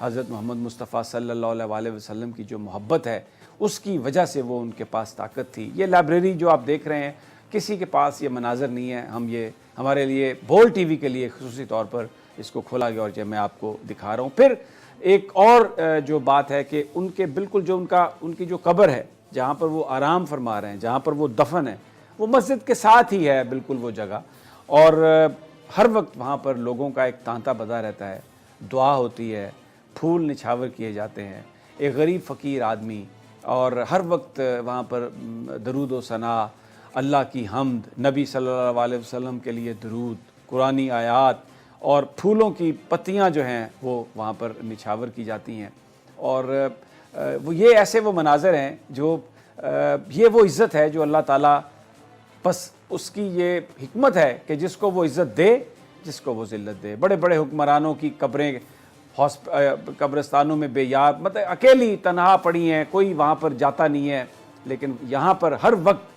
حضرت محمد مصطفیٰ صلی اللہ علیہ وسلم کی جو محبت ہے اس کی وجہ سے وہ ان کے پاس طاقت تھی۔ یہ لائبریری جو آپ دیکھ رہے ہیں کسی کے پاس یہ مناظر نہیں ہے، یہ ہمارے لیے بول ٹی وی کے لیے خصوصی طور پر اس کو کھولا گیا اور جب میں آپ کو دکھا رہا ہوں۔ پھر ایک اور جو بات ہے کہ ان کے بالکل جو ان کی جو قبر ہے جہاں پر وہ آرام فرما رہے ہیں، جہاں پر وہ دفن ہے، وہ مسجد کے ساتھ ہی ہے بالکل وہ جگہ، اور ہر وقت وہاں پر لوگوں کا ایک تانتا بدا رہتا ہے، دعا ہوتی ہے، پھول نچھاور کیے جاتے ہیں، ایک غریب فقیر آدمی، اور ہر وقت وہاں پر درود و ثنا، اللہ کی حمد، نبی صلی اللہ علیہ وسلم کے لیے درود، قرآنی آیات اور پھولوں کی پتیاں جو ہیں وہ وہاں پر نچھاور کی جاتی ہیں، اور یہ ایسے وہ مناظر ہیں جو یہ وہ عزت ہے جو اللہ تعالیٰ، بس اس کی یہ حکمت ہے کہ جس کو وہ عزت دے، جس کو وہ ذلت دے۔ بڑے بڑے حکمرانوں کی قبریں قبرستانوں میں بے یاد، مطلب اکیلی تنہا پڑی ہیں، کوئی وہاں پر جاتا نہیں ہے، لیکن یہاں پر ہر وقت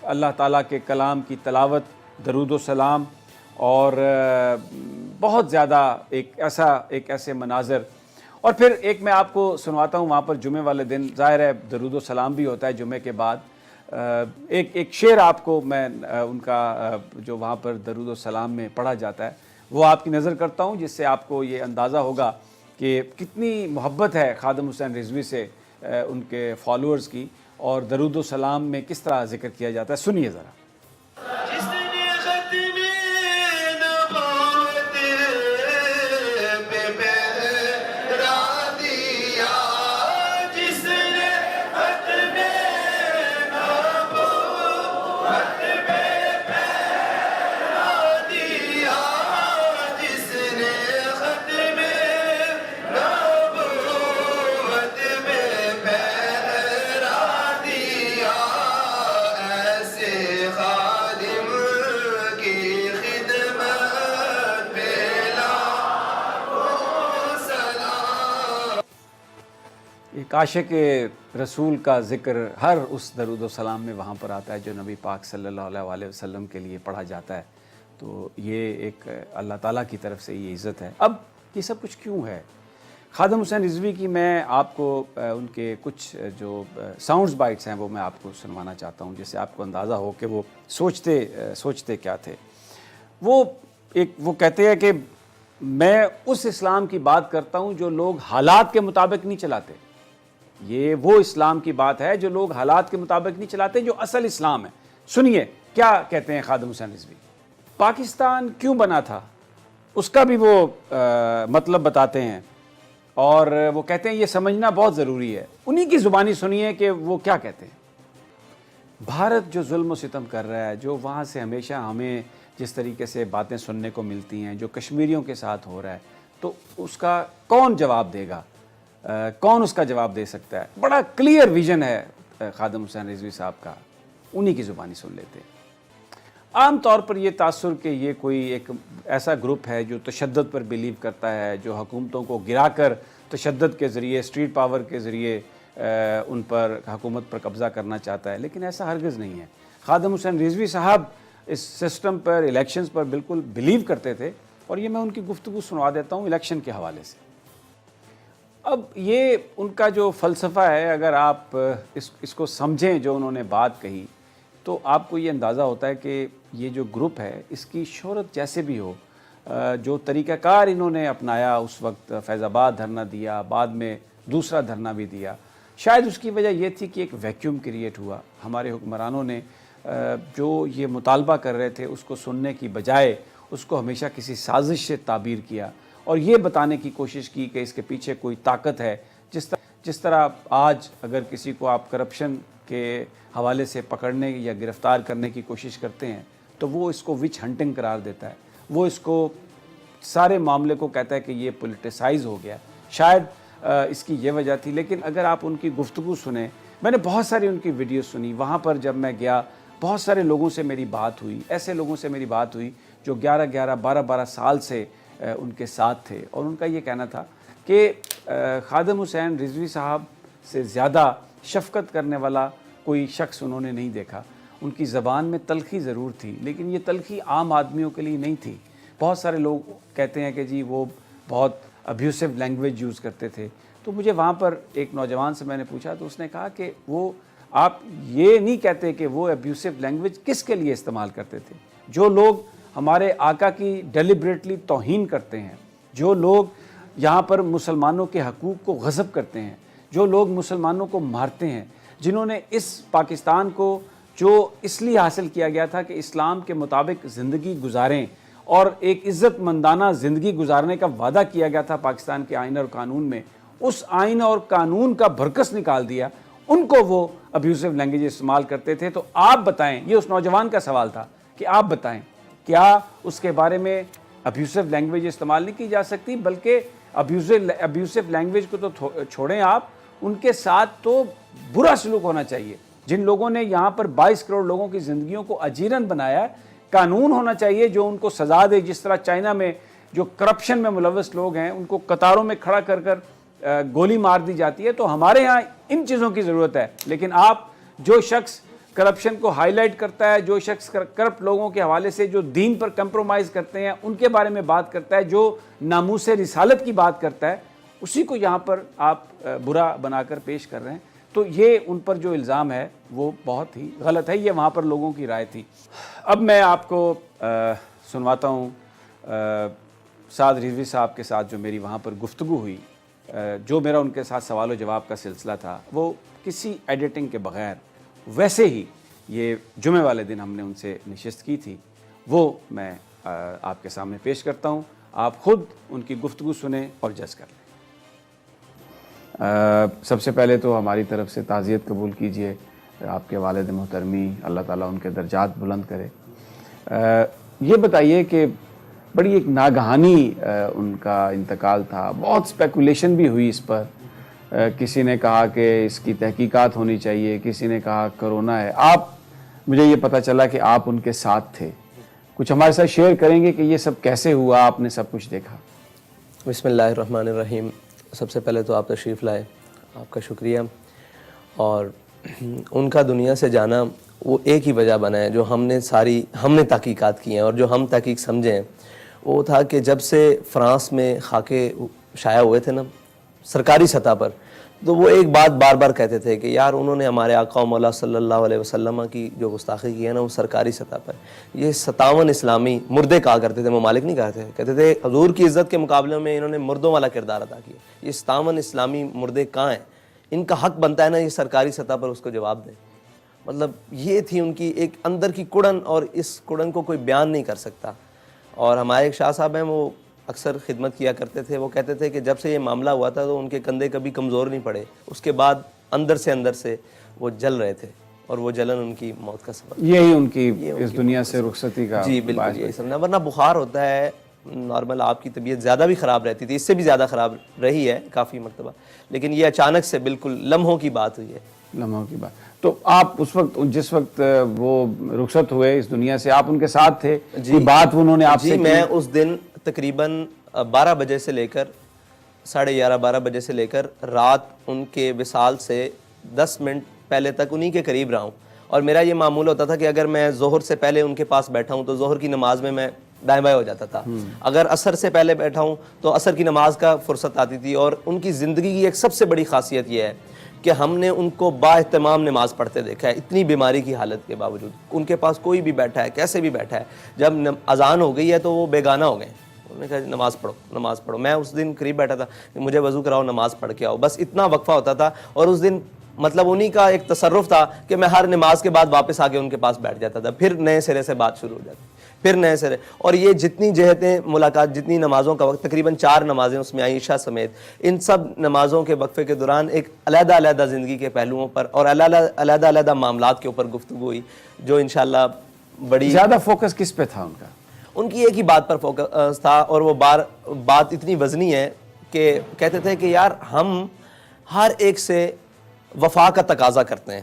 اللہ تعالیٰ کے کلام کی تلاوت، درود و سلام، اور بہت زیادہ ایک ایسے مناظر۔ اور پھر ایک میں آپ کو سنواتا ہوں، وہاں پر جمعے والے دن ظاہر ہے درود و سلام بھی ہوتا ہے جمعے کے بعد، ایک شعر آپ کو میں ان کا جو وہاں پر درود و سلام میں پڑھا جاتا ہے وہ آپ کی نظر کرتا ہوں، جس سے آپ کو یہ اندازہ ہوگا کہ کتنی محبت ہے خادم حسین رضوی سے ان کے فالوورز کی، اور درود و سلام میں کس طرح ذکر کیا جاتا ہے، سنیے ذرا۔ ایک عاشق رسول کا ذکر ہر اس درود و سلام میں وہاں پر آتا ہے جو نبی پاک صلی اللہ علیہ وسلم کے لیے پڑھا جاتا ہے، تو یہ ایک اللہ تعالیٰ کی طرف سے یہ عزت ہے۔ اب یہ سب کچھ کیوں ہے؟ خادم حسین رضوی کی میں آپ کو ان کے کچھ جو ساؤنڈز بائٹس ہیں وہ میں آپ کو سنوانا چاہتا ہوں، جس سے آپ کو اندازہ ہو کہ وہ سوچتے کیا تھے۔ وہ کہتے ہیں کہ میں اس اسلام کی بات کرتا ہوں جو لوگ حالات کے مطابق نہیں چلاتے۔ یہ وہ اسلام کی بات ہے جو لوگ حالات کے مطابق نہیں چلاتے، جو اصل اسلام ہے۔ سنیے کیا کہتے ہیں خادم حسین رضوی۔ پاکستان کیوں بنا تھا اس کا بھی وہ مطلب بتاتے ہیں، اور وہ کہتے ہیں یہ سمجھنا بہت ضروری ہے۔ انہی کی زبانی سنیے کہ وہ کیا کہتے ہیں۔ بھارت جو ظلم و ستم کر رہا ہے، جو وہاں سے ہمیشہ ہمیں جس طریقے سے باتیں سننے کو ملتی ہیں، جو کشمیریوں کے ساتھ ہو رہا ہے، تو اس کا کون جواب دے گا؟ کون اس کا جواب دے سکتا ہے؟ بڑا کلیئر ویژن ہے خادم حسین رضوی صاحب کا، انہی کی زبانی سن لیتے ہیں۔ عام طور پر یہ تاثر کہ یہ کوئی ایک ایسا گروپ ہے جو تشدد پر بیلیو کرتا ہے، جو حکومتوں کو گرا کر تشدد کے ذریعے، اسٹریٹ پاور کے ذریعے ان پر حکومت پر قبضہ کرنا چاہتا ہے، لیکن ایسا ہرگز نہیں ہے۔ خادم حسین رضوی صاحب اس سسٹم پر، الیکشنز پر بالکل بیلیو کرتے تھے، اور یہ میں ان کی گفتگو سنوا دیتا ہوں الیکشن کے حوالے سے۔ اب یہ ان کا جو فلسفہ ہے، اگر آپ اس کو سمجھیں جو انہوں نے بات کہی، تو آپ کو یہ اندازہ ہوتا ہے کہ یہ جو گروپ ہے اس کی شہرت جیسے بھی ہو، جو طریقہ کار انہوں نے اپنایا، اس وقت فیض آباد دھرنا دیا، بعد میں دوسرا دھرنا بھی دیا، شاید اس کی وجہ یہ تھی کہ ایک ویکیوم کریٹ ہوا۔ ہمارے حکمرانوں نے جو یہ مطالبہ کر رہے تھے اس کو سننے کی بجائے اس کو ہمیشہ کسی سازش سے تعبیر کیا، اور یہ بتانے کی کوشش کی کہ اس کے پیچھے کوئی طاقت ہے۔ جس طرح آج اگر کسی کو آپ کرپشن کے حوالے سے پکڑنے یا گرفتار کرنے کی کوشش کرتے ہیں تو وہ اس کو وچ ہنٹنگ قرار دیتا ہے، وہ اس کو سارے معاملے کو کہتا ہے کہ یہ پولیٹیسائز ہو گیا۔ شاید اس کی یہ وجہ تھی، لیکن اگر آپ ان کی گفتگو سنیں، میں نے بہت ساری ان کی ویڈیو سنی، وہاں پر جب میں گیا بہت سارے لوگوں سے میری بات ہوئی، ایسے لوگوں سے میری بات ہوئی جو 12 سال سے ان کے ساتھ تھے، اور ان کا یہ کہنا تھا کہ خادم حسین رضوی صاحب سے زیادہ شفقت کرنے والا کوئی شخص انہوں نے نہیں دیکھا۔ ان کی زبان میں تلخی ضرور تھی، لیکن یہ تلخی عام آدمیوں کے لیے نہیں تھی۔ بہت سارے لوگ کہتے ہیں کہ جی وہ بہت ابیوسو لینگویج یوز کرتے تھے. تو مجھے وہاں پر ایک نوجوان سے میں نے پوچھا تو اس نے کہا کہ وہ آپ یہ نہیں کہتے کہ وہ ابیوسو لینگویج کس کے لیے استعمال کرتے تھے. جو لوگ ہمارے آقا کی ڈیلیبریٹلی توہین کرتے ہیں, جو لوگ یہاں پر مسلمانوں کے حقوق کو غصب کرتے ہیں, جو لوگ مسلمانوں کو مارتے ہیں, جنہوں نے اس پاکستان کو جو اس لیے حاصل کیا گیا تھا کہ اسلام کے مطابق زندگی گزاریں اور ایک عزت مندانہ زندگی گزارنے کا وعدہ کیا گیا تھا پاکستان کے آئین اور قانون میں, اس آئین اور قانون کا بھرکس نکال دیا, ان کو وہ ابیوسو لینگویج استعمال کرتے تھے. تو آپ بتائیں, یہ اس نوجوان کا سوال تھا کہ آپ بتائیں کیا اس کے بارے میں ابیوسو لینگویج استعمال نہیں کی جا سکتی, بلکہ ابیوسو لینگویج کو تو چھوڑیں آپ, ان کے ساتھ تو برا سلوک ہونا چاہیے. جن لوگوں نے یہاں پر 22 کروڑ لوگوں کی زندگیوں کو اجیرن بنایا ہے, قانون ہونا چاہیے جو ان کو سزا دے. جس طرح چائنا میں جو کرپشن میں ملوث لوگ ہیں ان کو قطاروں میں کھڑا کر کر گولی مار دی جاتی ہے, تو ہمارے ہاں ان چیزوں کی ضرورت ہے. لیکن آپ جو شخص کرپشن کو ہائی لائٹ کرتا ہے, جو شخص کرپٹ لوگوں کے حوالے سے جو دین پر کمپرومائز کرتے ہیں ان کے بارے میں بات کرتا ہے, جو ناموس رسالت کی بات کرتا ہے, اسی کو یہاں پر آپ برا بنا کر پیش کر رہے ہیں. تو یہ ان پر جو الزام ہے وہ بہت ہی غلط ہے. یہ وہاں پر لوگوں کی رائے تھی. اب میں آپ کو سنواتا ہوں سعد رضوی صاحب کے ساتھ جو میری وہاں پر گفتگو ہوئی, جو میرا ان کے ساتھ سوال و جواب کا سلسلہ تھا, وہ کسی ایڈیٹنگ کے بغیر ویسے ہی یہ جمعے والے دن ہم نے ان سے نشست کی تھی, وہ میں آپ کے سامنے پیش کرتا ہوں. آپ خود ان کی گفتگو سنیں اور جج کر لیں. سب سے پہلے تو ہماری طرف سے تعزیت قبول کیجئے آپ کے والد محترمی, اللہ تعالیٰ ان کے درجات بلند کرے. یہ بتائیے کہ بڑی ایک ناگہانی ان کا انتقال تھا, بہت اسپیکولیشن بھی ہوئی اس پر. کسی نے کہا کہ اس کی تحقیقات ہونی چاہیے, کسی نے کہا کرونا ہے. آپ, مجھے یہ پتہ چلا کہ آپ ان کے ساتھ تھے, کچھ ہمارے ساتھ شیئر کریں گے کہ یہ سب کیسے ہوا, آپ نے سب کچھ دیکھا؟ بسم اللہ الرحمن الرحیم. سب سے پہلے تو آپ تشریف لائے, آپ کا شکریہ. اور ان کا دنیا سے جانا وہ ایک ہی وجہ بنا ہے جو ہم نے تحقیقات کی ہیں اور جو ہم تحقیق سمجھے ہیں, وہ تھا کہ جب سے فرانس میں خاکے شائع ہوئے تھے نا سرکاری سطح پر, تو وہ ایک بات بار بار کہتے تھے کہ یار انہوں نے ہمارے آقا و مولا صلی اللہ علیہ وسلم کی جو گستاخی کی ہے نا وہ سرکاری سطح پر. یہ 57 اسلامی مردے کہا کرتے تھے, ممالک نہیں کہتے تھے حضور کی عزت کے مقابلے میں انہوں نے مردوں والا کردار ادا کیا. یہ 57 اسلامی مردے کہاں ہیں؟ ان کا حق بنتا ہے نا یہ سرکاری سطح پر اس کو جواب دیں. مطلب یہ تھی ان کی ایک اندر کی کڑن, اور اس کڑن کو کوئی بیان نہیں کر سکتا. اور ہمارے ایک شاہ صاحب ہیں, وہ اکثر خدمت کیا کرتے تھے, وہ کہتے تھے کہ جب سے یہ معاملہ ہوا تھا تو ان کے کندھے کبھی کمزور نہیں پڑے, اس کے بعد اندر سے وہ جل رہے تھے, اور وہ جلن ان کی موت کا سبب. یہی ان کی اس دنیا سے رخصتی کا. جی بالکل یہی سمجھنا. ورنہ بخار ہوتا ہے نارمل, آپ کی طبیعت زیادہ بھی خراب رہتی تھی, اس سے بھی زیادہ خراب رہی ہے کافی مرتبہ, لیکن یہ اچانک سے بالکل لمحوں کی بات ہوئی ہے. لمحوں کی بات. تو آپ اس وقت, جس وقت وہ رخصت ہوئے اس دنیا سے, آپ ان کے ساتھ تھے؟ جی بات انہوں نے آپ سے کی؟ میں اس دن تقریباً 12 بجے سے لے کر 11:30-12 بجے سے لے کر رات ان کے وصال سے 10 منٹ پہلے تک انہی کے قریب رہا ہوں. اور میرا یہ معمول ہوتا تھا کہ اگر میں ظہر سے پہلے ان کے پاس بیٹھا ہوں تو ظہر کی نماز میں دائیں بائیں ہو جاتا تھا. اگر عصر سے پہلے بیٹھا ہوں تو عصر کی نماز کا فرصت آتی تھی. اور ان کی زندگی کی ایک سب سے بڑی خاصیت یہ ہے کہ ہم نے ان کو با اہتمام نماز پڑھتے دیکھا ہے, اتنی بیماری کی حالت کے باوجود. ان کے پاس کوئی بھی بیٹھا ہے, کیسے بھی بیٹھا ہے, جب اذان ہو گئی ہے تو وہ بیگانہ ہو گئے. انہوں نے کہا نماز پڑھو. میں اس دن قریب بیٹھا تھا کہ مجھے وضو کراؤ, نماز پڑھ کے آؤ, بس اتنا وقفہ ہوتا تھا. اور اس دن مطلب انہی کا ایک تصرف تھا کہ میں ہر نماز کے بعد واپس آ کے ان کے پاس بیٹھ جاتا تھا, پھر نئے سرے سے بات شروع ہو جاتی, پھر نئے سرے. اور یہ جتنی جہتیں ملاقات, جتنی نمازوں کا وقت, تقریباً 4 نمازیں اس میں عائشہ سمیت, ان سب نمازوں کے وقفے کے دوران ایک علیحدہ زندگی کے پہلوؤں پر اور علیحدہ معاملات کے اوپر گفتگو ہوئی, جو انشاءاللہ بڑی. زیادہ فوکس کس پہ تھا ان کا؟ ان کی ایک ہی بات پر فوکس تھا, اور وہ بات اتنی وزنی ہے کہ کہتے تھے کہ یار ہم ہر ایک سے وفا کا تقاضا کرتے ہیں.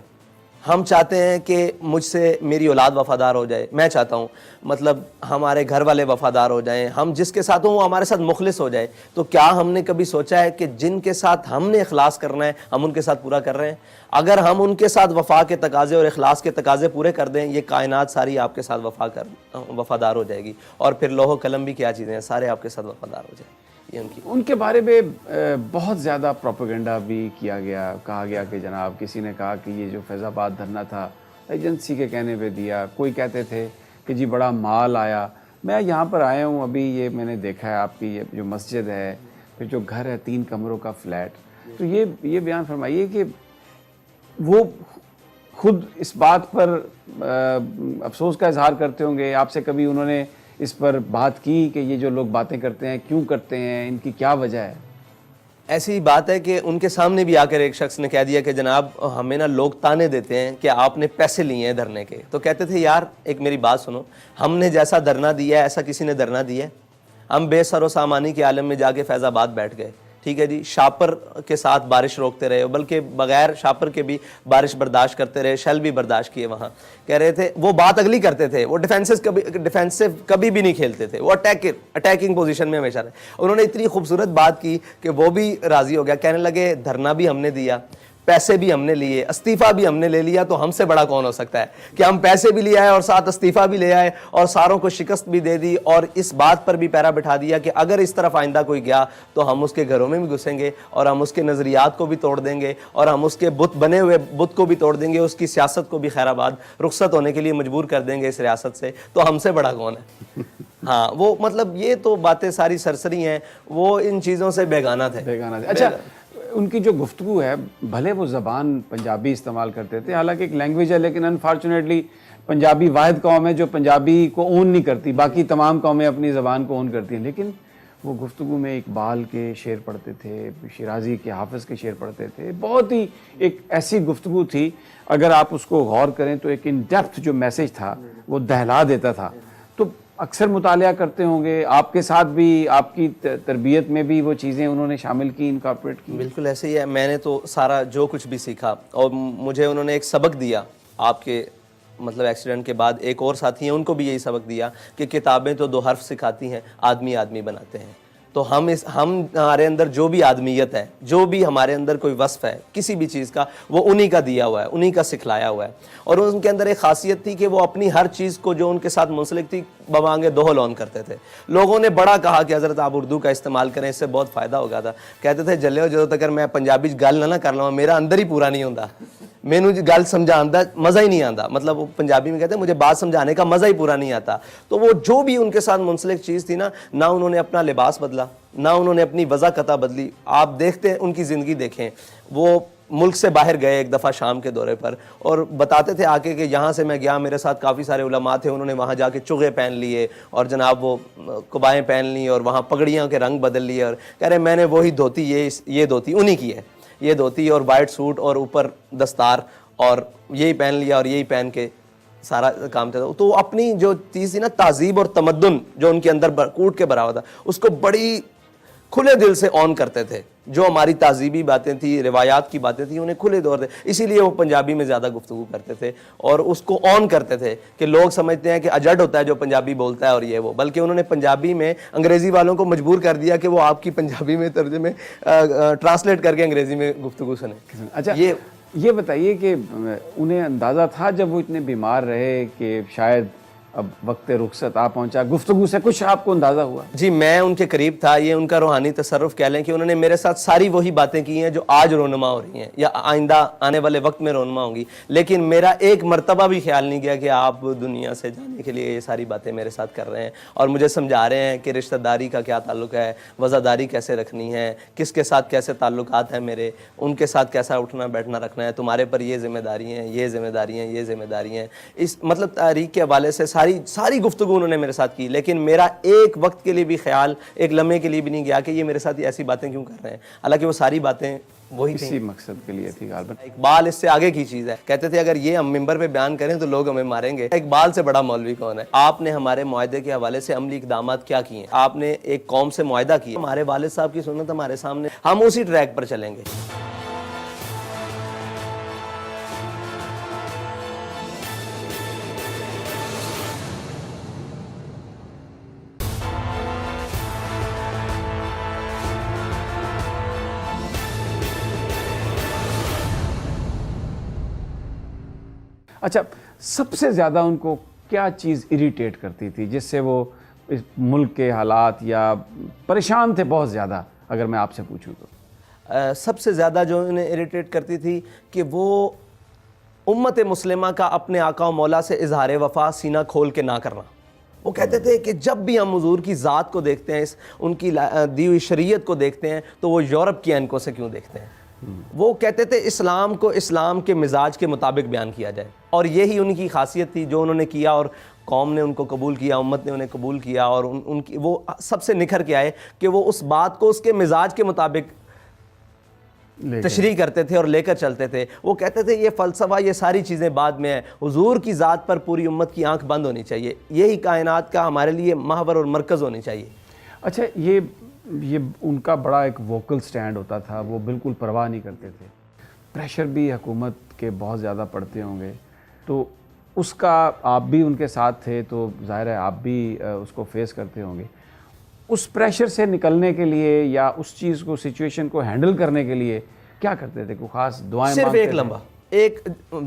ہم چاہتے ہیں کہ مجھ سے میری اولاد وفادار ہو جائے, میں چاہتا ہوں مطلب ہمارے گھر والے وفادار ہو جائیں, ہم جس کے ساتھ ہوں وہ ہمارے ساتھ مخلص ہو جائے. تو کیا ہم نے کبھی سوچا ہے کہ جن کے ساتھ ہم نے اخلاص کرنا ہے ہم ان کے ساتھ پورا کر رہے ہیں؟ اگر ہم ان کے ساتھ وفا کے تقاضے اور اخلاص کے تقاضے پورے کر دیں, یہ کائنات ساری آپ کے ساتھ وفادار ہو جائے گی. اور پھر لوح و قلم بھی کیا چیزیں ہیں, سارے آپ کے ساتھ وفادار ہو جائیں. ہے ان کی. ان کے بارے میں بہت زیادہ پروپیگنڈا بھی کیا گیا. کہا گیا کہ جناب کسی نے کہا کہ یہ جو فیض آباد دھرنا تھا ایجنسی کے کہنے پہ دیا. کوئی کہتے تھے کہ جی بڑا مال آیا. میں یہاں پر آیا ہوں ابھی, یہ میں نے دیکھا ہے آپ کی یہ جو مسجد ہے, پھر جو گھر ہے 3 کمروں کا فلیٹ. تو یہ بیان فرمائیے کہ وہ خود اس بات پر افسوس کا اظہار کرتے ہوں گے, آپ سے کبھی انہوں نے اس پر بات کی کہ یہ جو لوگ باتیں کرتے ہیں کیوں کرتے ہیں, ان کی کیا وجہ ہے؟ ایسی بات ہے کہ ان کے سامنے بھی آ کر ایک شخص نے کہہ دیا کہ جناب ہمیں نا لوگ تانے دیتے ہیں کہ آپ نے پیسے لیے ہیں دھرنے کے. تو کہتے تھے یار ایک میری بات سنو, ہم نے جیسا دھرنا دیا ہے ایسا کسی نے دھرنا دیا ہے؟ ہم بے سر و سامانی کے عالم میں جا کے فیض آباد بیٹھ گئے, ٹھیک ہے جی, شاپر کے ساتھ بارش روکتے رہے, بلکہ بغیر شاپر کے بھی بارش برداشت کرتے رہے, شیل بھی برداشت کیے. وہاں کہہ رہے تھے وہ بات اگلی کرتے تھے, وہ ڈیفینسو کبھی بھی نہیں کھیلتے تھے, وہ اٹیکنگ پوزیشن میں ہمیشہ رہے. انہوں نے اتنی خوبصورت بات کی کہ وہ بھی راضی ہو گیا. کہنے لگے دھرنا بھی ہم نے دیا, پیسے بھی ہم نے لیے, استعفیٰ بھی ہم نے لے لیا, تو ہم سے بڑا کون ہو سکتا ہے کہ ہم پیسے بھی لے آئے اور ساتھ استعفیٰ بھی لے آئے اور ساروں کو شکست بھی دے دی, اور اس بات پر بھی پیرا بٹھا دیا کہ اگر اس طرف آئندہ کوئی گیا تو ہم اس کے گھروں میں بھی گھسیں گے اور ہم اس کے نظریات کو بھی توڑ دیں گے اور ہم اس کے بت بنے ہوئے بت کو بھی توڑ دیں گے, اس کی سیاست کو بھی خیر آباد رخصت ہونے کے لیے مجبور کر دیں گے اس ریاست سے, تو ہم سے بڑا کون ہے. ہاں وہ مطلب یہ تو باتیں ساری سرسری ہیں, وہ ان چیزوں سے بیگانہ تھے. اچھا, ان کی جو گفتگو ہے, بھلے وہ زبان پنجابی استعمال کرتے تھے, حالانکہ ایک لینگویج ہے, لیکن انفارچونیٹلی پنجابی واحد قوم ہے جو پنجابی کو اون نہیں کرتی, باقی تمام قومیں اپنی زبان کو اون کرتی ہیں. لیکن وہ گفتگو میں اقبال کے شعر پڑھتے تھے, شیرازی کے, حافظ کے شعر پڑھتے تھے. بہت ہی ایک ایسی گفتگو تھی, اگر آپ اس کو غور کریں تو ایک ان ڈیپتھ جو میسج تھا وہ دہلا دیتا تھا. تو اکثر مطالعہ کرتے ہوں گے, آپ کے ساتھ بھی آپ کی تربیت میں بھی وہ چیزیں انہوں نے شامل کی, انکارپوریٹ کی؟ بالکل ایسے ہی ہے. میں نے تو سارا جو کچھ بھی سیکھا, اور مجھے انہوں نے ایک سبق دیا, آپ کے مطلب ایکسیڈنٹ کے بعد ایک اور ساتھی ہیں ان کو بھی یہی سبق دیا کہ کتابیں تو 2 حرف سکھاتی ہیں, آدمی آدمی بناتے ہیں. تو ہمارے اندر جو بھی آدمیت ہے, جو بھی ہمارے اندر کوئی وصف ہے کسی بھی چیز کا, وہ انہی کا دیا ہوا ہے, انہی کا سکھلایا ہوا ہے. اور ان کے اندر ایک خاصیت تھی کہ وہ اپنی ہر چیز کو جو ان کے ساتھ منسلک تھی بمانگے دوہل آن کرتے تھے. لوگوں نے بڑا کہا کہ حضرت آپ اردو کا استعمال کریں, اس سے بہت فائدہ ہوگا تھا. کہتے تھے جلے ہو جدوں تک میں پنجابی گل نہ کر لوں میرا اندر ہی پورا نہیں ہوتا, مینوں گل سمجھان دا مزہ ہی نہیں آتا. مطلب وہ پنجابی میں کہتے ہیں مجھے بات سمجھانے کا مزہ ہی پورا نہیں آتا. تو وہ جو بھی ان کے ساتھ منسلک چیز تھی نا, نہ انہوں نے اپنا لباس بدلا, نہ انہوں نے اپنی وضاقتہ بدلی. آپ دیکھتے ہیں ان کی زندگی دیکھیں, وہ ملک سے باہر گئے ایک دفعہ شام کے دورے پر, اور بتاتے تھے آ کے کہ یہاں سے میں گیا, میرے ساتھ کافی سارے علماء تھے, انہوں نے وہاں جا کے چغے پہن لیے اور جناب وہ قبائیں پہن لی اور وہاں پگڑیاں کے رنگ بدل لیے, اور کہہ رہے میں نے وہی دھوتی, یہ دھوتی انہی کی ہے, یہ دھوتی اور وائٹ سوٹ اور اوپر دستار اور یہی پہن لیا اور یہی پہن کے سارا کام تھا. تو اپنی جو چیز تھی نا تہذیب اور تمدن جو ان کے اندر کوٹ کے بھرا ہوا تھا, اس کو بڑی کھلے دل سے آن کرتے تھے. جو ہماری تہذیبی باتیں تھیں, روایات کی باتیں تھیں, انہیں کھلے دور تھے. اسی لیے وہ پنجابی میں زیادہ گفتگو کرتے تھے اور اس کو آن کرتے تھے کہ لوگ سمجھتے ہیں کہ اجڈ ہوتا ہے جو پنجابی بولتا ہے اور یہ وہ, بلکہ انہوں نے پنجابی میں انگریزی والوں کو مجبور کر دیا کہ وہ آپ کی پنجابی میں ترجمے ٹرانسلیٹ کر کے انگریزی میں گفتگو سنیں. اچھا یہ بتائیے کہ انہیں اندازہ تھا جب وہ اتنے بیمار رہے کہ شاید اب وقت رخصت آ پہنچا, گفتگو سے کچھ آپ کو اندازہ ہوا؟ جی میں ان کے قریب تھا, یہ ان کا روحانی تصرف کہہ لیں کہ انہوں نے میرے ساتھ ساری وہی باتیں کی ہیں جو آج رونما ہو رہی ہیں یا آئندہ آنے والے وقت میں رونما ہوں گی. لیکن میرا ایک مرتبہ بھی خیال نہیں کیا کہ آپ دنیا سے جانے کے لیے یہ ساری باتیں میرے ساتھ کر رہے ہیں اور مجھے سمجھا رہے ہیں کہ رشتہ داری کا کیا تعلق ہے, وفاداری کیسے رکھنی ہے, کس کے ساتھ کیسے تعلقات ہیں میرے, ان کے ساتھ کیسا اٹھنا بیٹھنا رکھنا ہے, تمہارے پر یہ ذمہ داری ہیں, یہ ذمہ داری ہیں, یہ ذمہ داری ہیں. اس مطلب تاریخ کے حوالے سے ساری گفتگو انہوں نے میرے ساتھ کی. لیکن میرا ایک وقت کے لیے بھی خیال, ایک لمحے کے لیے بھی نہیں گیا کہ یہ میرے ساتھ ایسی باتیں کیوں کر رہے ہیں, حالانکہ وہ ساری باتیں وہی اسی مقصد کے لیے تھی. اقبال اس سے آگے کی چیز ہے, کہتے تھے اگر یہ ہم ممبر پہ بیان کریں تو لوگ ہمیں ماریں گے. اقبال سے بڑا مولوی کون ہے؟ آپ نے ہمارے معاہدے کے حوالے سے عملی اقدامات کیا کیے ہیں؟ آپ نے ایک قوم سے معاہدہ کیا, ہمارے والد صاحب کی سنت ہمارے سامنے, ہم اسی ٹریک پر چلیں گے. اچھا, سب سے زیادہ ان کو کیا چیز اریٹیٹ کرتی تھی جس سے وہ اس ملک کے حالات یا پریشان تھے بہت زیادہ اگر میں آپ سے پوچھوں تو؟ سب سے زیادہ جو انہیں اریٹیٹ کرتی تھی کہ وہ امت مسلمہ کا اپنے آقا و مولا سے اظہار وفا سینہ کھول کے نہ کرنا. وہ کہتے تھے کہ جب بھی ہم حضور کی ذات کو دیکھتے ہیں, ان کی دی ہوئی شریعت کو دیکھتے ہیں, تو وہ یورپ کی اینکوں سے کیوں دیکھتے ہیں. وہ کہتے تھے اسلام کو اسلام کے مزاج کے مطابق بیان کیا جائے, اور یہی ان کی خاصیت تھی جو انہوں نے کیا, اور قوم نے ان کو قبول کیا, امت نے انہیں قبول کیا, اور ان کی وہ سب سے نکھر کے آئے کہ وہ اس بات کو اس کے مزاج کے مطابق تشریح کرتے تھے اور لے کر چلتے تھے. وہ کہتے تھے یہ فلسفہ, یہ ساری چیزیں بعد میں ہیں, حضور کی ذات پر پوری امت کی آنکھ بند ہونی چاہیے, یہی کائنات کا ہمارے لیے محور اور مرکز ہونی چاہیے. اچھا, یہ ان کا بڑا ایک ووکل سٹینڈ ہوتا تھا, وہ بالکل پرواہ نہیں کرتے تھے. پریشر بھی حکومت کے بہت زیادہ پڑتے ہوں گے, تو اس کا آپ بھی ان کے ساتھ تھے, تو ظاہر ہے آپ بھی اس کو فیس کرتے ہوں گے. اس پریشر سے نکلنے کے لیے یا اس چیز کو, سچویشن کو ہینڈل کرنے کے لیے کیا کرتے تھے؟ کوئی خاص دعائیں صرف مانگتے ایک تھے؟ لمبا ایک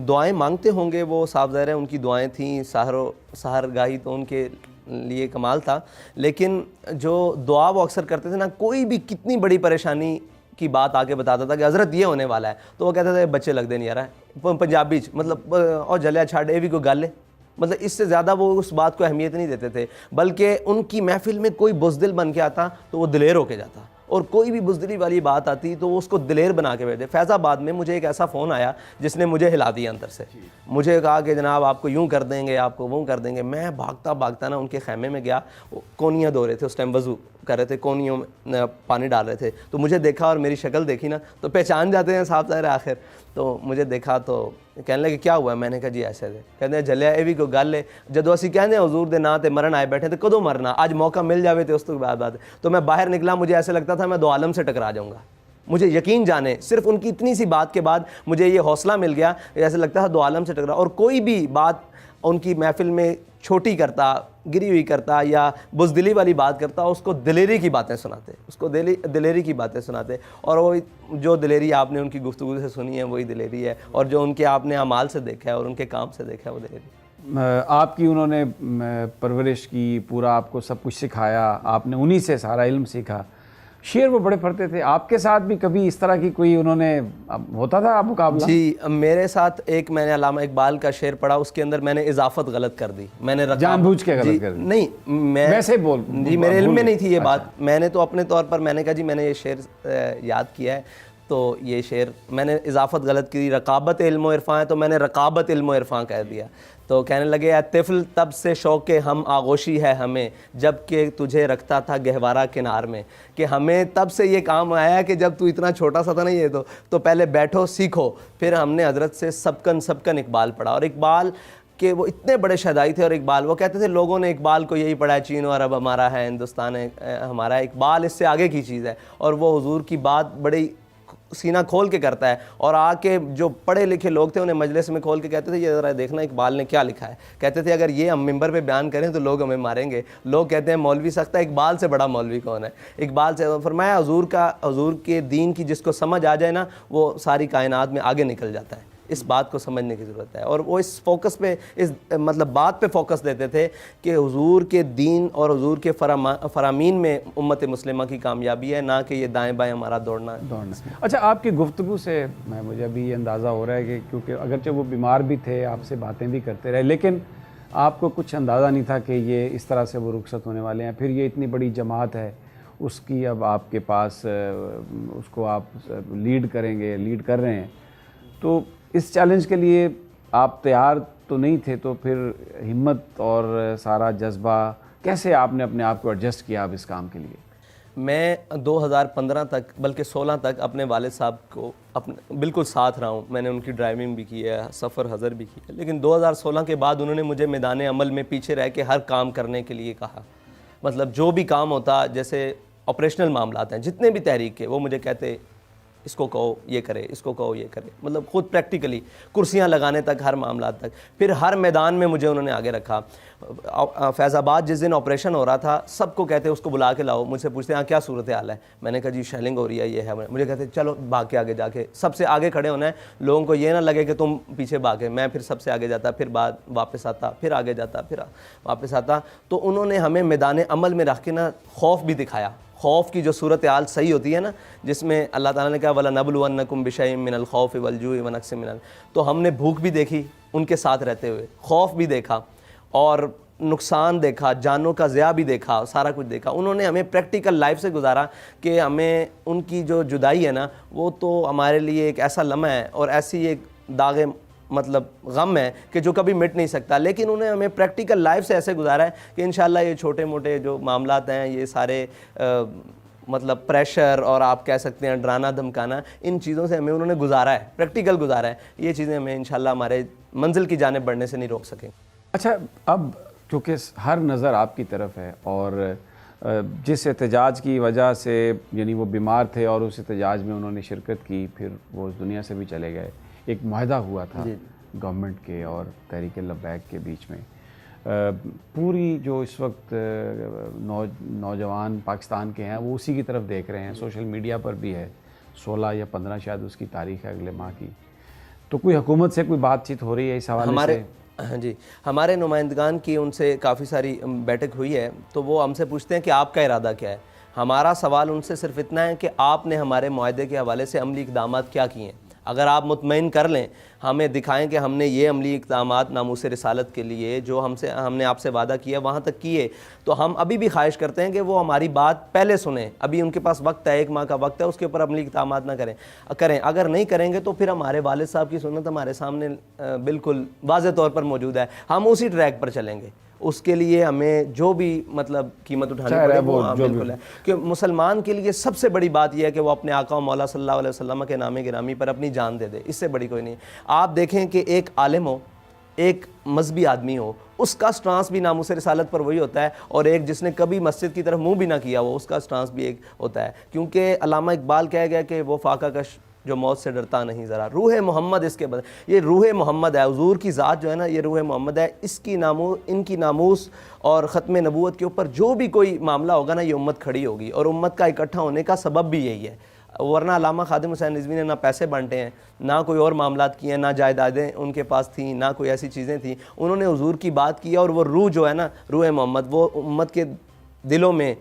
دعائیں مانگتے ہوں گے, وہ صاحب ظاہر ہے ان کی دعائیں تھیں, سحر گاہی تو ان کے لیے کمال تھا. لیکن جو دعا وہ اکثر کرتے تھے نا, کوئی بھی کتنی بڑی پریشانی کی بات آ کے بتاتا تھا کہ حضرت یہ ہونے والا ہے, تو وہ کہتے تھے بچے لگ دے نہیں آ رہا ہے پنجابی مطلب, اور جلیا چھاڑ یہ بھی کوئی گل ہے. مطلب اس سے زیادہ وہ اس بات کو اہمیت نہیں دیتے تھے, بلکہ ان کی محفل میں کوئی بزدل بن کے آتا تو وہ دلیر ہو کے جاتا, اور کوئی بھی بزدلی والی بات آتی تو وہ اس کو دلیر بنا کے بھیجتے. فیض آباد میں مجھے ایک ایسا فون آیا جس نے مجھے ہلا دیا اندر سے. مجھے کہا کہ جناب آپ کو یوں کر دیں گے, آپ کو وہ کر دیں گے. میں بھاگتا نا ان کے خیمے میں گیا, کونیاں دھو رہے تھے اس ٹائم, وضو کر رہے تھے, کونیوں میں پانی ڈال رہے تھے. تو مجھے دیکھا اور میری شکل دیکھی نا, تو پہچان جاتے ہیں صاحب ظاہر آخر. تو مجھے دیکھا تو کہنے لگے کیا ہوا ہے؟ میں نے کہا جی ایسے دے. کہتے ہیں جلیا یہ بھی کوئی گل ہے, جدو اسی کہنے حضور دے نا تے مرن آئے بیٹھے, تو کدوں مرنا, آج موقع مل جاوے تو اس تو بعد بات. تو میں باہر نکلا, مجھے ایسے لگتا تھا میں دو عالم سے ٹکرا جاؤں گا. مجھے یقین جانے صرف ان کی اتنی سی بات کے بعد مجھے یہ حوصلہ مل گیا, ایسے لگتا تھا دو عالم سے ٹکرا. اور کوئی بھی بات ان کی محفل میں چھوٹی کرتا, گری ہوئی کرتا, یا بزدلی والی بات کرتا, اس کو دلیری کی باتیں سناتے, اس کو دلیری کی باتیں سناتے. اور وہ جو دلیری آپ نے ان کی گفتگو سے سنی ہے وہی دلیری ہے, اور جو ان کے آپ نے اعمال سے دیکھا ہے اور ان کے کام سے دیکھا ہے وہ دلیری. آپ کی انہوں نے پرورش کی, پورا آپ کو سب کچھ سکھایا, آپ نے انہی سے سارا علم سیکھا. شعر وہ بڑے پڑھتے تھے, آپ کے ساتھ بھی کبھی اس طرح کی کوئی انہوں نے ہوتا تھا مقابلہ؟ جی میرے ساتھ ایک میں نے علامہ اقبال کا شعر پڑھا, اس کے اندر میں نے اضافت غلط کر دی. میں نے جان بوجھ کے غلط کر دی؟ نہیں, میں ویسے بول جی میرے علم میں نہیں تھی یہ بات. میں نے تو اپنے طور پر میں نے کہا جی میں نے یہ شعر یاد کیا ہے, تو یہ شعر میں نے اضافت غلط کی. رقابت علم و عرفاں ہے تو میں نے رقابت علم و عرفاں کہہ دیا. تو کہنے لگے اے طفل تب سے شوق ہم آغوشی ہے ہمیں, جب کہ تجھے رکھتا تھا گہوارہ کنار میں. کہ ہمیں تب سے یہ کام آیا کہ جب تو اتنا چھوٹا سا تھا نا, یہ تو پہلے بیٹھو سیکھو. پھر ہم نے حضرت سے سبکن اقبال پڑھا, اور اقبال کہ وہ اتنے بڑے شہدائی تھے. اور اقبال وہ کہتے تھے لوگوں نے اقبال کو یہی پڑھا ہے, چین و عرب ہمارا ہے, ہندوستان ہے ہمارا. اقبال اس سے آگے کی چیز ہے, اور وہ حضور کی بات بڑی سینہ کھول کے کرتا ہے. اور آ کے جو پڑھے لکھے لوگ تھے انہیں مجلس میں کھول کے کہتے تھے یہ ذرا دیکھنا اقبال نے کیا لکھا ہے. کہتے تھے اگر یہ ہم ممبر پہ بیان کریں تو لوگ ہمیں ماریں گے. لوگ کہتے ہیں مولوی سخت ہے, اقبال سے بڑا مولوی کون ہے. اقبال سے فرمایا حضور کے دین کی جس کو سمجھ آ جائے نا, وہ ساری کائنات میں آگے نکل جاتا ہے. اس بات کو سمجھنے کی ضرورت ہے. اور وہ اس فوکس پہ, اس مطلب بات پہ فوکس دیتے تھے کہ حضور کے دین اور حضور کے فرامین میں امت مسلمہ کی کامیابی ہے, نہ کہ یہ دائیں بائیں ہمارا دوڑنا. اچھا, آپ کی گفتگو سے مجھے ابھی یہ اندازہ ہو رہا ہے کہ کیونکہ اگرچہ وہ بیمار بھی تھے, آپ سے باتیں بھی کرتے رہے, لیکن آپ کو کچھ اندازہ نہیں تھا کہ یہ اس طرح سے وہ رخصت ہونے والے ہیں. پھر یہ اتنی بڑی جماعت ہے, اس کی اب آپ کے پاس, اس کو آپ لیڈ کر رہے ہیں. تو اس چیلنج کے لیے آپ تیار تو نہیں تھے, تو پھر ہمت اور سارا جذبہ کیسے آپ نے اپنے آپ کو ایڈجسٹ کیا اب اس کام کے لیے؟ میں 2015 تک بلکہ 16 تک اپنے والد صاحب کو بالکل ساتھ رہا ہوں. میں نے ان کی ڈرائیونگ بھی کی ہے, سفر حضر بھی کی ہے. لیکن 2016 کے بعد انہوں نے مجھے میدان عمل میں پیچھے رہ کے ہر کام کرنے کے لیے کہا. مطلب جو بھی کام ہوتا, جیسے آپریشنل معاملات ہیں جتنے بھی تحریک کے, وہ مجھے کہتے اس کو کہو یہ کرے، اس کو کہو یہ کرے، مطلب خود پریکٹیکلی کرسیاں لگانے تک، ہر معاملات تک. پھر ہر میدان میں مجھے انہوں نے آگے رکھا. فیض آباد جس دن آپریشن ہو رہا تھا، سب کو کہتے اس کو بلا کے لاؤ. مجھ سے پوچھتے ہیں کیا صورت حال ہے؟ میں نے کہا جی شیلنگ ہو رہی ہے، یہ ہے. مجھے کہتے چلو بھاگ کے آگے جا کے سب سے آگے کھڑے ہونا ہے، لوگوں کو یہ نہ لگے کہ تم پیچھے بھاگے. میں پھر سب سے آگے جاتا، پھر بعد واپس آتا، پھر آگے جاتا، پھر واپس آتا. تو انہوں نے ہمیں میدان عمل میں رکھ کے نا خوف بھی دکھایا. خوف کی جو صورتحال صحیح ہوتی ہے نا، جس میں اللہ تعالیٰ نے کہا وَلَنَبْلُوَنَّكُمْ بِشَيْءٍ مِّنَ الْخَوْفِ وَالْجُوعِ وَنَقْصٍ مِّنَ، تو ہم نے بھوک بھی دیکھی ان کے ساتھ رہتے ہوئے، خوف بھی دیکھا اور نقصان دیکھا، جانوں کا ضیاع بھی دیکھا، سارا کچھ دیکھا. انہوں نے ہمیں پریکٹیکل لائف سے گزارا کہ ہمیں ان کی جو جدائی ہے نا، وہ تو ہمارے لیے ایک ایسا لمحہ ہے اور ایسی ایک داغ مطلب غم ہے کہ جو کبھی مٹ نہیں سکتا. لیکن انہیں ہمیں پریکٹیکل لائف سے ایسے گزارا ہے کہ انشاءاللہ یہ چھوٹے موٹے جو معاملات ہیں، یہ سارے مطلب پریشر اور آپ کہہ سکتے ہیں ڈرانا دھمکانا، ان چیزوں سے ہمیں انہوں نے گزارا ہے، پریکٹیکل گزارا ہے. یہ چیزیں ہمیں انشاءاللہ ہمارے منزل کی جانب بڑھنے سے نہیں روک سکیں. اچھا، اب چونکہ ہر نظر آپ کی طرف ہے اور جس احتجاج کی وجہ سے یعنی وہ بیمار تھے اور اس احتجاج میں انہوں نے شرکت کی، پھر وہ اس دنیا سے بھی چلے گئے، ایک معاہدہ ہوا تھا گورنمنٹ کے اور تحریک لبیک کے بیچ میں. پوری جو اس وقت نوجوان پاکستان کے ہیں وہ اسی کی طرف دیکھ رہے ہیں. سوشل میڈیا پر بھی ہے، 16 یا 15 شاید اس کی تاریخ ہے اگلے ماہ کی. تو کوئی حکومت سے کوئی بات چیت ہو رہی ہے اس حوالے سے؟ جی، ہمارے نمائندگان کی ان سے کافی ساری بیٹھک ہوئی ہے، تو وہ ہم سے پوچھتے ہیں کہ آپ کا ارادہ کیا ہے. ہمارا سوال ان سے صرف اتنا ہے کہ آپ نے ہمارے معاہدے کے حوالے سے عملی اقدامات کیا کیے ہیں. اگر آپ مطمئن کر لیں، ہمیں دکھائیں کہ ہم نے یہ عملی اقدامات ناموس رسالت کے لیے جو ہم نے آپ سے وعدہ کیا وہاں تک کیے، تو ہم ابھی بھی خواہش کرتے ہیں کہ وہ ہماری بات پہلے سنیں. ابھی ان کے پاس وقت ہے، 1 ماہ کا وقت ہے، اس کے اوپر عملی اقدامات نہ کریں. اگر نہیں کریں گے تو پھر ہمارے والد صاحب کی سنت ہمارے سامنے بالکل واضح طور پر موجود ہے. ہم اسی ٹریک پر چلیں گے. اس کے لیے ہمیں جو بھی مطلب قیمت اٹھانی پڑے وہ بالکل ہے، کہ مسلمان کے لیے سب سے بڑی بات یہ ہے کہ وہ اپنے آقا و مولا صلی اللہ علیہ وسلم کے نام گرامی پر اپنی جان دے دے. اس سے بڑی کوئی نہیں. آپ دیکھیں کہ ایک عالم ہو، ایک مذہبی آدمی ہو، اس کا سٹانس بھی ناموس رسالت پر وہی ہوتا ہے، اور ایک جس نے کبھی مسجد کی طرف منہ بھی نہ کیا ہو، اس کا سٹانس بھی ایک ہوتا ہے. کیونکہ علامہ اقبال کہہ گیا کہ وہ فاقہ کش جو موت سے ڈرتا نہیں ذرا، روح محمد اس کے بدل. یہ روح محمد ہے، حضور کی ذات جو ہے نا، یہ روح محمد ہے. اس کی ان کی ناموس اور ختم نبوت کے اوپر جو بھی کوئی معاملہ ہوگا نا، یہ امت کھڑی ہوگی، اور امت کا اکٹھا ہونے کا سبب بھی یہی ہے. ورنہ علامہ خادم حسین رضوی نے نہ پیسے بانٹے ہیں، نہ کوئی اور معاملات کیے ہیں، نہ جائیدادیں ان کے پاس تھیں، نہ کوئی ایسی چیزیں تھیں. انہوں نے حضور کی بات کی، اور وہ روح جو ہے نا، روح محمد، وہ امت کے دلوں میں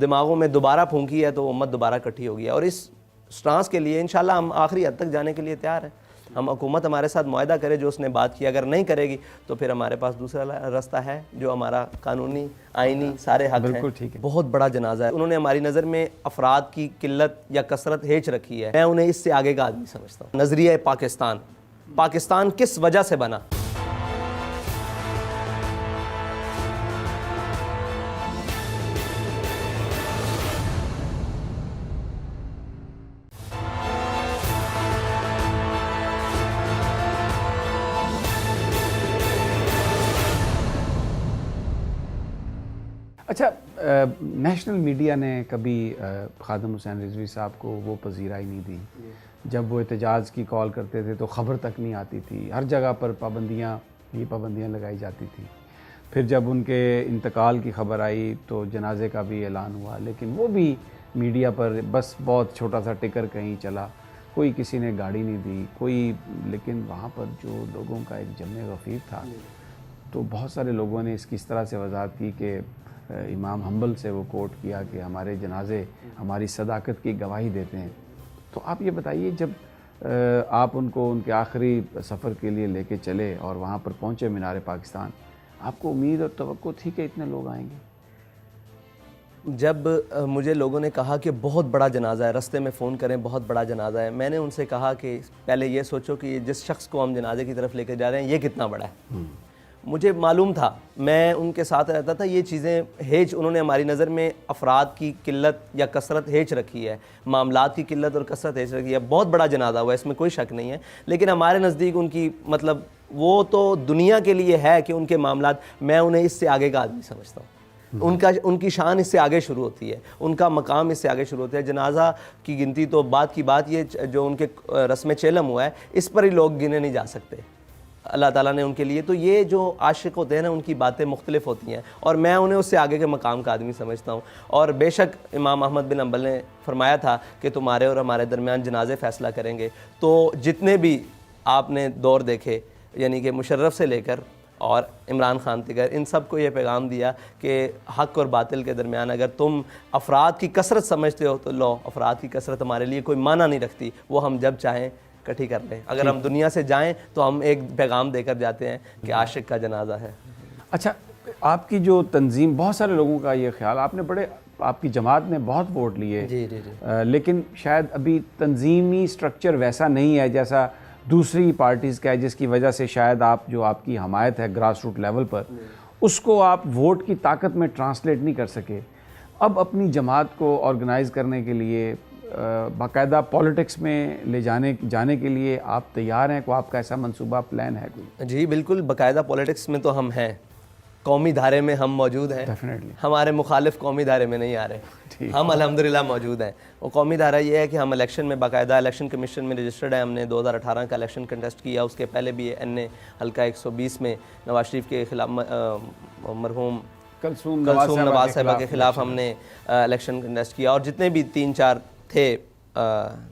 دماغوں میں دوبارہ پھونکی ہے، تو امت دوبارہ اکٹھی ہوگی. اور اس سٹانس کے لیے انشاءاللہ ہم آخری حد تک جانے کے لیے تیار ہیں. ہم حکومت ہمارے ساتھ معاہدہ کرے جو اس نے بات کی، اگر نہیں کرے گی تو پھر ہمارے پاس دوسرا راستہ ہے جو ہمارا قانونی آئینی سارے حق ہیں. بہت بڑا جنازہ ہے. انہوں نے ہماری نظر میں افراد کی قلت یا کثرت ہیچ رکھی ہے. میں انہیں اس سے آگے کا آدمی سمجھتا ہوں. نظریہ پاکستان کس وجہ سے بنا؟ اچھا، نیشنل میڈیا نے کبھی خادم حسین رضوی صاحب کو وہ پذیرائی نہیں دی. جب وہ احتجاج کی کال کرتے تھے تو خبر تک نہیں آتی تھی. ہر جگہ پر پابندیاں لگائی جاتی تھیں. پھر جب ان کے انتقال کی خبر آئی تو جنازے کا بھی اعلان ہوا، لیکن وہ بھی میڈیا پر بس بہت چھوٹا سا ٹکر کہیں چلا. کوئی کسی نے گاڑی نہیں دی کوئی. لیکن وہاں پر جو لوگوں کا ایک جمع غفیر تھا، تو بہت سارے لوگوں نے اس کی اس طرح سے وضاحت کی کہ امام حنبل سے وہ کوٹ کیا کہ ہمارے جنازے ہماری صداقت کی گواہی دیتے ہیں. تو آپ یہ بتائیے، جب آپ ان کو ان کے آخری سفر کے لیے لے کے چلے اور وہاں پر پہنچے مینار پاکستان، آپ کو امید اور توقع تھی کہ اتنے لوگ آئیں گے؟ جب مجھے لوگوں نے کہا کہ بہت بڑا جنازہ ہے، رستے میں فون کریں بہت بڑا جنازہ ہے، میں نے ان سے کہا کہ پہلے یہ سوچو کہ جس شخص کو ہم جنازے کی طرف لے کے جا رہے ہیں یہ کتنا بڑا ہے. مجھے معلوم تھا، میں ان کے ساتھ رہتا تھا. یہ چیزیں ہیچ انہوں نے ہماری نظر میں افراد کی قلت یا کثرت ہیچ رکھی ہے، معاملات کی قلت اور کثرت ہیچ رکھی ہے. بہت بڑا جنازہ ہوا، اس میں کوئی شک نہیں ہے، لیکن ہمارے نزدیک ان کی مطلب وہ تو دنیا کے لیے ہے کہ ان کے معاملات، میں انہیں اس سے آگے کا آدمی سمجھتا ہوں. ان کی شان اس سے آگے شروع ہوتی ہے, ان کا مقام اس سے آگے شروع ہوتا ہے. جنازہ کی گنتی تو بعد کی بات, یہ جو ان کے رسم چیلم ہوا ہے اس پر ہی لوگ گنے نہیں جا سکتے اللہ تعالیٰ نے ان کے لیے. تو یہ جو عاشق ہوتے ہیں نا, ان کی باتیں مختلف ہوتی ہیں, اور میں انہیں اس سے آگے کے مقام کا آدمی سمجھتا ہوں. اور بے شک امام احمد بن حنبل نے فرمایا تھا کہ تمہارے اور ہمارے درمیان جنازے فیصلہ کریں گے. تو جتنے بھی آپ نے دور دیکھے, یعنی کہ مشرف سے لے کر اور عمران خان تک, ان سب کو یہ پیغام دیا کہ حق اور باطل کے درمیان اگر تم افراد کی کثرت سمجھتے ہو تو لو, افراد کی کثرت ہمارے لیے کوئی معنی نہیں رکھتی, وہ ہم جب چاہیں اکٹھی کر لیں. اگر ہم دنیا سے جائیں تو ہم ایک پیغام دے کر جاتے ہیں کہ عاشق کا جنازہ ہے. اچھا, آپ کی جو تنظیم, بہت سارے لوگوں کا یہ خیال, آپ نے آپ کی جماعت نے بہت ووٹ لیے, جی جی جی, لیکن شاید ابھی تنظیمی سٹرکچر ویسا نہیں ہے جیسا دوسری پارٹیز کا ہے, جس کی وجہ سے شاید آپ کی حمایت ہے گراس روٹ لیول پر, اس کو آپ ووٹ کی طاقت میں ٹرانسلیٹ نہیں کر سکے. اب اپنی جماعت کو آرگنائز کرنے کے لیے, باقاعدہ پولیٹکس میں لے جانے کے لیے آپ تیار ہیں؟ کوئی آپ کا ایسا منصوبہ پلان ہے کوئی؟ جی بالکل, باقاعدہ پولیٹکس میں تو ہم ہیں, قومی دھارے میں ہم موجود ہیں. ہمارے مخالف قومی دھارے میں نہیں آ رہے, ہم الحمدللہ موجود ہیں. وہ قومی دھارہ یہ ہے کہ ہم الیکشن میں باقاعدہ الیکشن کمیشن میں رجسٹرڈ ہیں. ہم نے 2018 کا الیکشن کنٹیسٹ کیا, اس کے پہلے بھی این اے حلقہ 120 میں نواز شریف کے خلاف, مرحوم کلثوم نواز صاحبہ کے خلاف ہم نے الیکشن کنٹیسٹ کیا. اور جتنے بھی 3-4 تھے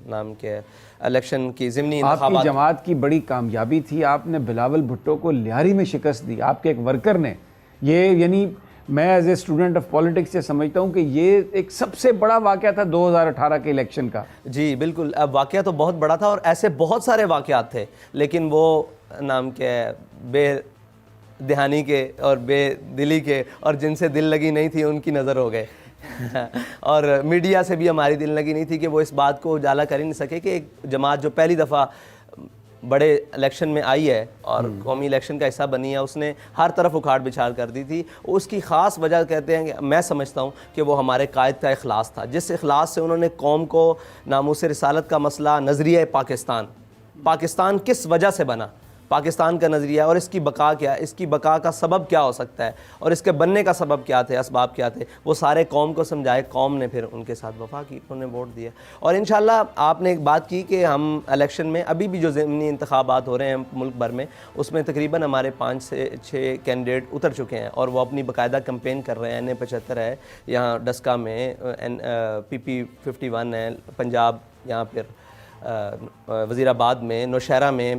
نام کے الیکشن کی ضمنی انتخابات. آپ کی جماعت کی بڑی کامیابی تھی, آپ نے بلاول بھٹو کو لیاری میں شکست دی, آپ کے ایک ورکر نے. یہ یعنی میں as a student of politics یہ سمجھتا ہوں کہ یہ ایک سب سے بڑا واقعہ تھا 2018 کے الیکشن کا. جی بالکل, اب واقعہ تو بہت بڑا تھا, اور ایسے بہت سارے واقعات تھے, لیکن وہ نام کے بے دہانی کے اور بے دلی کے, اور جن سے دل لگی نہیں تھی ان کی نظر ہو گئے. اور میڈیا سے بھی ہماری دل لگی نہیں تھی کہ وہ اس بات کو اجالا کر ہی نہیں سکے کہ ایک جماعت جو پہلی دفعہ بڑے الیکشن میں آئی ہے اور قومی الیکشن کا حصہ بنی ہے, اس نے ہر طرف اکھاڑ بچھاڑ کر دی تھی. اس کی خاص وجہ کہتے ہیں کہ میں سمجھتا ہوں کہ وہ ہمارے قائد کا اخلاص تھا, جس اخلاص سے انہوں نے قوم کو ناموس رسالت کا مسئلہ, نظریہ پاکستان کس وجہ سے بنا, پاکستان کا نظریہ اور اس کی بقا کیا, اس کی بقا کا سبب کیا ہو سکتا ہے, اور اس کے بننے کا سبب کیا تھے, اسباب کیا تھے, وہ سارے قوم کو سمجھائے. قوم نے پھر ان کے ساتھ وفا کی, انہوں نے ووٹ دیا. اور انشاءاللہ آپ نے ایک بات کی کہ ہم الیکشن میں ابھی بھی جو ضمنی انتخابات ہو رہے ہیں ملک بھر میں, اس میں تقریباً ہمارے 5 سے 6 کینڈیڈیٹ اتر چکے ہیں, اور وہ اپنی باقاعدہ کمپین کر رہے ہیں. NA75 ہے یہاں ڈسکا میں, PP51 ہے پنجاب, یہاں پھر وزیر آباد میں, نوشہرہ میں,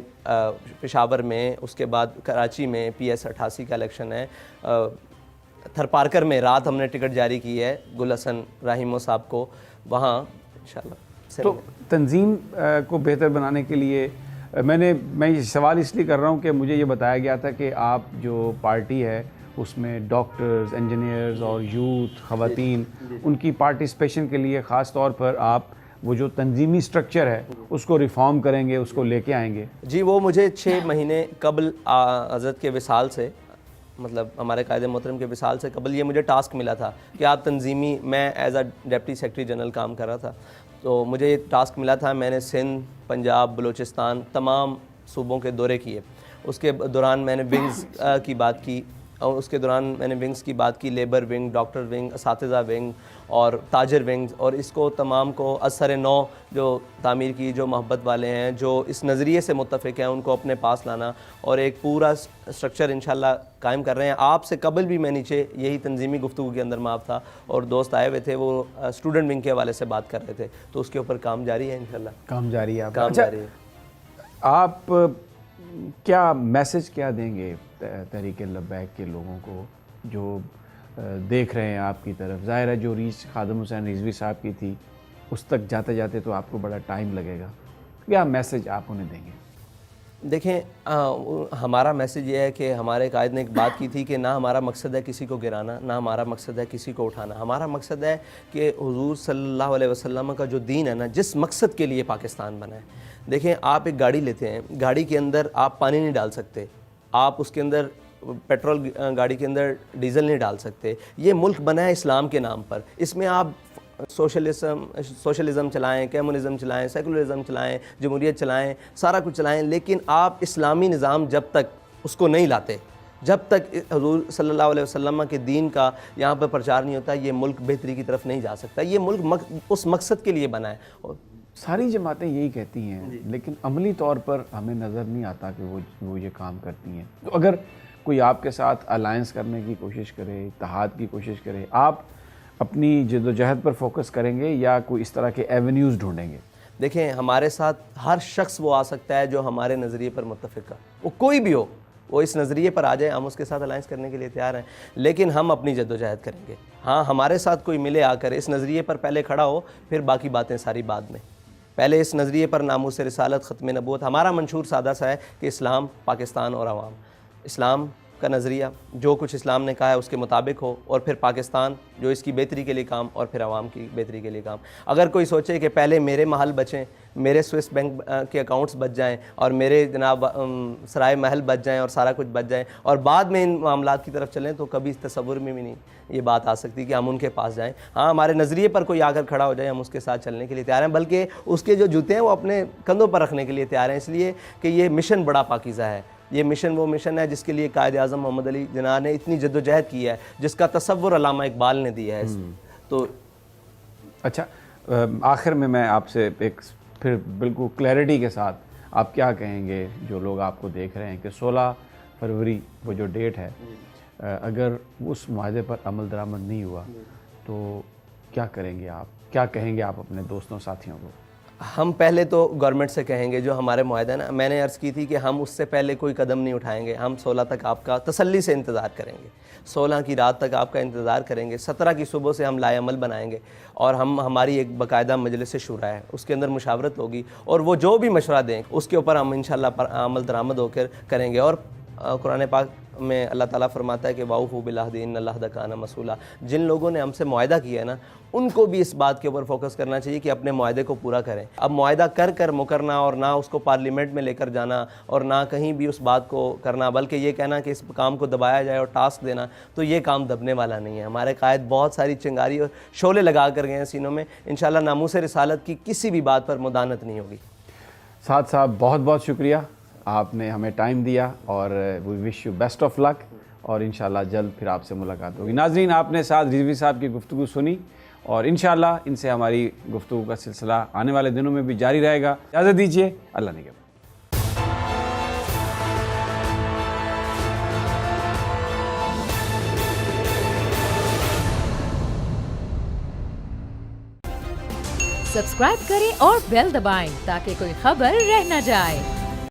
پشاور میں, اس کے بعد کراچی میں PS 88 کا الیکشن ہے. تھر پارکر میں رات ہم نے ٹکٹ جاری کی ہے گل حسن راہیمو صاحب کو, وہاں انشاءاللہ. تو تنظیم کو بہتر بنانے کے لیے میں یہ سوال اس لیے کر رہا ہوں کہ مجھے یہ بتایا گیا تھا کہ آپ جو پارٹی ہے اس میں ڈاکٹرز, انجینئرز اور یوتھ, خواتین, ان کی پارٹیسپیشن کے لیے خاص طور پر آپ وہ جو تنظیمی سٹرکچر ہے اس کو ریفارم کریں گے, اس کو لے کے آئیں گے. جی وہ مجھے 6 مہینے قبل حضرت کے وصال سے, مطلب ہمارے قائد محترم کے وصال سے قبل, یہ مجھے ٹاسک ملا تھا کہ آپ تنظیمی, میں as a deputy secretary general کام کر رہا تھا, تو مجھے یہ ٹاسک ملا تھا. میں نے سندھ, پنجاب, بلوچستان تمام صوبوں کے دورے کیے. اس کے دوران میں نے ونگز کی بات کی, اور اس کے دوران میں نے ونگز کی بات کی, لیبر ونگ, ڈاکٹر ونگ, اساتذہ ونگ اور تاجر ونگز, اور اس کو تمام کو اثر نو جو تعمیر کی, جو محبت والے ہیں, جو اس نظریے سے متفق ہیں, ان کو اپنے پاس لانا, اور ایک پورا اسٹرکچر انشاءاللہ قائم کر رہے ہیں. آپ سے قبل بھی میں نیچے یہی تنظیمی گفتگو کے اندر معاف تھا, اور دوست آئے ہوئے تھے, وہ اسٹوڈنٹ ونگ کے حوالے سے بات کر رہے تھے, تو اس کے اوپر کام جاری ہے انشاءاللہ. کام جاری ہے, کام جاری ہے. آپ کیا میسج کیا دیں گے تحریک لبیک کے لوگوں کو جو دیکھ رہے ہیں آپ کی طرف؟ ظاہر ہے جو ریچ خادم حسین رضوی صاحب کی تھی اس تک جاتے جاتے تو آپ کو بڑا ٹائم لگے گا, کیا میسج آپ انہیں دیں گے؟ دیکھیں ہمارا میسج یہ ہے کہ ہمارے قائد نے ایک بات کی تھی کہ نہ ہمارا مقصد ہے کسی کو گرانا, نہ ہمارا مقصد ہے کسی کو اٹھانا. ہمارا مقصد ہے کہ حضور صلی اللہ علیہ وسلم کا جو دین ہے نا, جس مقصد کے لیے پاکستان بنا ہے. دیکھیں آپ ایک گاڑی لیتے ہیں, گاڑی کے اندر آپ پانی نہیں ڈال سکتے, آپ اس کے اندر پیٹرول, گاڑی کے اندر ڈیزل نہیں ڈال سکتے. یہ ملک بنا ہے اسلام کے نام پر, اس میں آپ سوشلزم چلائیں, کمیونزم چلائیں, سیکولرزم چلائیں, جمہوریت چلائیں, سارا کچھ چلائیں, لیکن آپ اسلامی نظام جب تک اس کو نہیں لاتے, جب تک حضور صلی اللہ علیہ وسلم کے دین کا یہاں پر پرچار نہیں ہوتا یہ ملک بہتری کی طرف نہیں جا سکتا. یہ ملک اس مقصد کے لیے بنا ہے. اور ساری جماعتیں یہی کہتی ہیں لیکن عملی طور پر ہمیں نظر نہیں آتا کہ وہ یہ کام کرتی ہیں. تو اگر کوئی آپ کے ساتھ الائنس کرنے کی کوشش کرے, اتحاد کی کوشش کرے, آپ اپنی جد و جہد پر فوکس کریں گے یا کوئی اس طرح کے ایونیوز ڈھونڈیں گے؟ دیکھیں ہمارے ساتھ ہر شخص وہ آ سکتا ہے جو ہمارے نظریے پر متفق ہے, وہ کوئی بھی ہو, وہ اس نظریے پر آ جائے, ہم اس کے ساتھ الائنس کرنے کے لیے تیار ہیں, لیکن ہم اپنی جد و جہد کریں گے. ہاں ہمارے ساتھ کوئی ملے آ کر اس نظریے پر پہلے کھڑا ہو, پھر باقی باتیں ساری بعد میں. پہلے اس نظریے پر ناموس رسالت, ختم نبوت. ہمارا منشور سادہ سا ہے کہ اسلام, پاکستان اور عوام. اسلام کا نظریہ جو کچھ اسلام نے کہا ہے اس کے مطابق ہو, اور پھر پاکستان جو اس کی بہتری کے لیے کام, اور پھر عوام کی بہتری کے لیے کام. اگر کوئی سوچے کہ پہلے میرے محل بچیں, میرے سوئس بینک کے اکاؤنٹس بچ جائیں, اور میرے جناب سرائے محل بچ جائیں, اور سارا کچھ بچ جائیں, اور بعد میں ان معاملات کی طرف چلیں, تو کبھی تصور میں بھی نہیں یہ بات آ سکتی کہ ہم ان کے پاس جائیں. ہاں ہمارے نظریے پر کوئی آ کر کھڑا ہو جائے, ہم اس کے ساتھ چلنے کے لیے تیار ہیں, بلکہ اس کے جو جوتے ہیں وہ اپنے کندھوں پر رکھنے کے لیے تیار ہیں, اس لیے کہ یہ مشن بڑا پاکیزہ ہے. یہ مشن وہ مشن ہے جس کے لیے قائد اعظم محمد علی جناح نے اتنی جد و جہد کی ہے, جس کا تصور علامہ اقبال نے دیا ہے. تو اچھا, آخر میں آپ سے ایک پھر بالکل کلیئرٹی کے ساتھ آپ کیا کہیں گے جو لوگ آپ کو دیکھ رہے ہیں کہ 16 فروری وہ جو ڈیٹ ہے, اگر اس معاہدے پر عمل درآمد نہیں ہوا تو کیا کریں گے آپ, کیا کہیں گے آپ اپنے دوستوں ساتھیوں کو؟ ہم پہلے تو گورنمنٹ سے کہیں گے جو ہمارے معاہدہ ہے نا, میں نے عرض کی تھی کہ ہم اس سے پہلے کوئی قدم نہیں اٹھائیں گے. ہم 16 تک آپ کا تسلی سے انتظار کریں گے, 16 کی رات تک آپ کا انتظار کریں گے, 17 کی صبح سے ہم لائے عمل بنائیں گے, اور ہماری ایک باقاعدہ مجلس شورا ہے, اس کے اندر مشاورت ہوگی, اور وہ جو بھی مشورہ دیں اس کے اوپر ہم انشاءاللہ عمل درآمد ہو کر کریں گے. اور قرآن پاک میں اللہ تعالیٰ فرماتا ہے کہ واؤفوا بالعہد ان العہد کان مسئولا. جن لوگوں نے ہم سے معاہدہ کیا ہے نا, ان کو بھی اس بات کے اوپر فوکس کرنا چاہیے کہ اپنے معاہدے کو پورا کریں. اب معاہدہ کر مکرنا, اور نہ اس کو پارلیمنٹ میں لے کر جانا, اور نہ کہیں بھی اس بات کو کرنا, بلکہ یہ کہنا کہ اس کام کو دبایا جائے اور ٹاسک دینا, تو یہ کام دبنے والا نہیں ہے. ہمارے قائد بہت ساری چنگاری اور شعلے لگا کر گئے ہیں سینوں میں. انشاءاللہ ناموس رسالت کی کسی بھی بات پر مداحنت نہیں ہوگی. سعد صاحب بہت بہت شکریہ, آپ نے ہمیں ٹائم دیا, اور وی وش یو بیسٹ آف لک, اور انشاءاللہ جلد پھر آپ سے ملاقات ہوگی. ناظرین, آپ نے سعد رضوی صاحب کی گفتگو سنی, اور انشاءاللہ ان سے ہماری گفتگو کا سلسلہ آنے والے دنوں میں بھی جاری رہے گا. اجازت دیجیے, اللہ نگہبان. سبسکرائب کریں اور بیل دبائیں تاکہ کوئی خبر رہ نہ جائے.